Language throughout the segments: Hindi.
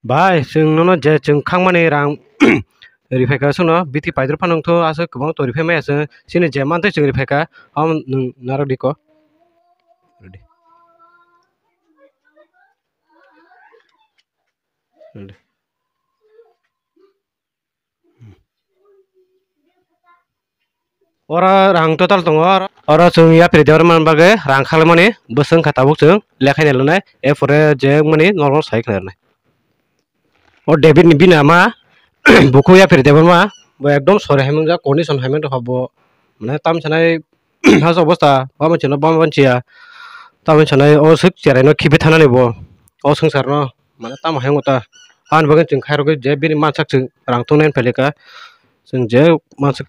Bai जोंनो जे जों खांमानि रां रिफाइका सोनो बिथि पाइदर फानंथ आसो गोबां तो रिफाइ माय आसो सिनि जेमानते जों रिफाइका हम नारो दिको ready ora rang total dong ora जों या प्रेदेर मान बागे रां खालामनि बोसों खाताबुक जों लेखाय नेलनाय एफरे जे माने नर्माल साइक नेरनाय और डेबिट नि बिना मा बुकु या प्रेदेर मा एकदम सरे हेमं जा कंडीशन हेमं तो हबो माने ताम छनाय हास अवस्था बा मोनसेनो बा मानसिया ताम छनाय ओ सुक चेरायनो खिबे थानानै बो ओ संसार न माने ताम हेंगता आन बगन जों खायरगे जे बिनि मानसाक जों रां तो नेन फेलेका जों जे मानसिक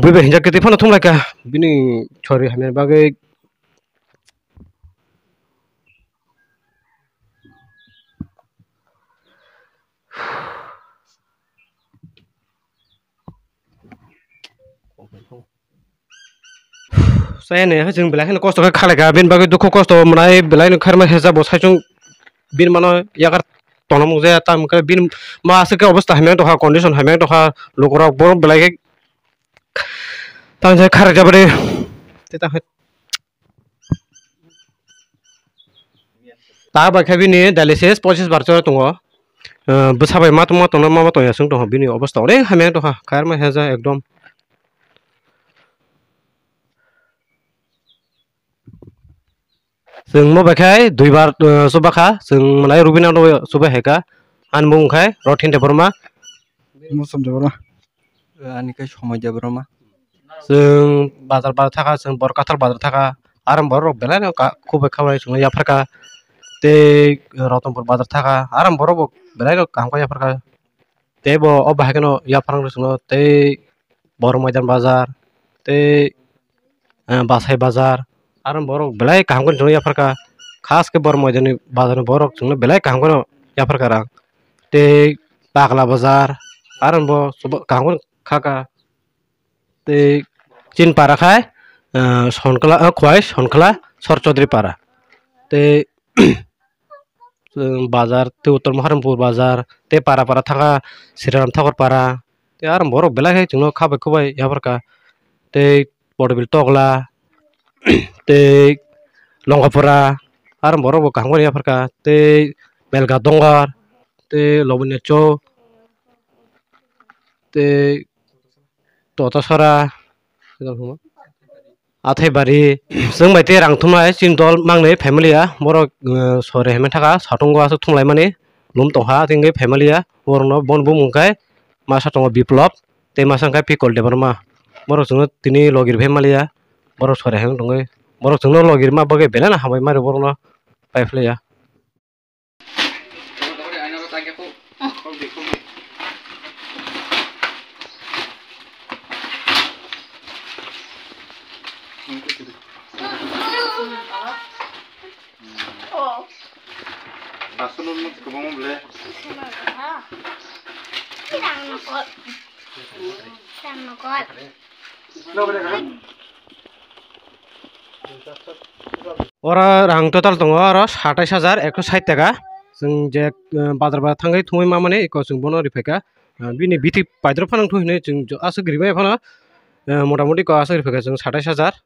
बेबे हिंजा केते फन थुमलायका बिनि छरि हमें बागै sayane जों बेलाखिन कस्त खालायगा बिन बागै दुखु कस्त मनाय बेलाय खारमा हेजा बसायजों बिन मानो यागार तनम जे ताम के बिन मासे के अवस्था हमें दहा कंडीशन हमें दहा लोगरा बर बेलाय तां जे खार जाबरे तेता ता बाखै बिनि डायलिसिस 25 बारसो दङ बोसाबाय मा तो मा तो यासं दङ बिनि अवस्था अनेक हमें दहा खारमा हेजा एकदम जों मबाखाय दुइबार सुबाखा जों माने रुबिना सुबा हेका आनबुंखाय रथिन देबरमा मुसम देबरमा आनिखाय समय देबरमा जों बाजार थाखा जों बरकाथार बाजार थाखा आराम बर बेलाय खूब खाबाय जों याफरका ते रतनपुर बाजार थाखा आराम बर बेलाय काम याफरका ते बो अबाहायनो याफरन जों ते बर मैदान बाजार ते बासाय बाजार आराम बर बेलाय काम जों याफरका खास के बर मैदान बाजार बर जों बेलाय काम याफरका रां ते बागला बाजार आराम बो काम खाका ते चिन पारा खाय सनकला खवाय सनकला सरचद्री पारा ते बाजार ते उत्तर महारामपुर बाजार ते पारा पारा थाका श्रीराम ठाकुर पारा ते आराम बर बेलाय जों खाबाय खुबाय याफरका ते बडबिल तगला ते लंगापुरा आराम बर काम याफरका ते बेलगा दंगार ते लबनेचो ते ततासरा आथायबारि जों बायते रांथुमनाय चिनदल मांनै फेमिलिया बर सरे हेमेन थाखा साथंगआसो थुमलाय माने लुम तहा थिंगे फेमिलिया बरनो बनबु मुंखाय मासा तंग बिप्लब ते मासांखाय पिकल देबरमा बर जों तिनि लगिर फेमिलिया बर सरे हेमेन दंगे बर जों लगिर मा बगे बेना हाबाय मारे बरनो पाइफलिया ora rang total dong ora 27160 टाका जों जे बाजार बा थांगै थुमै मा माने इको जों बनो रिफाइका बिनि बिथि पाइद्र फानां थुहैनो जों आसो ग्रिबाय फाना मटा मटि को आसो रिफाइका जों 27000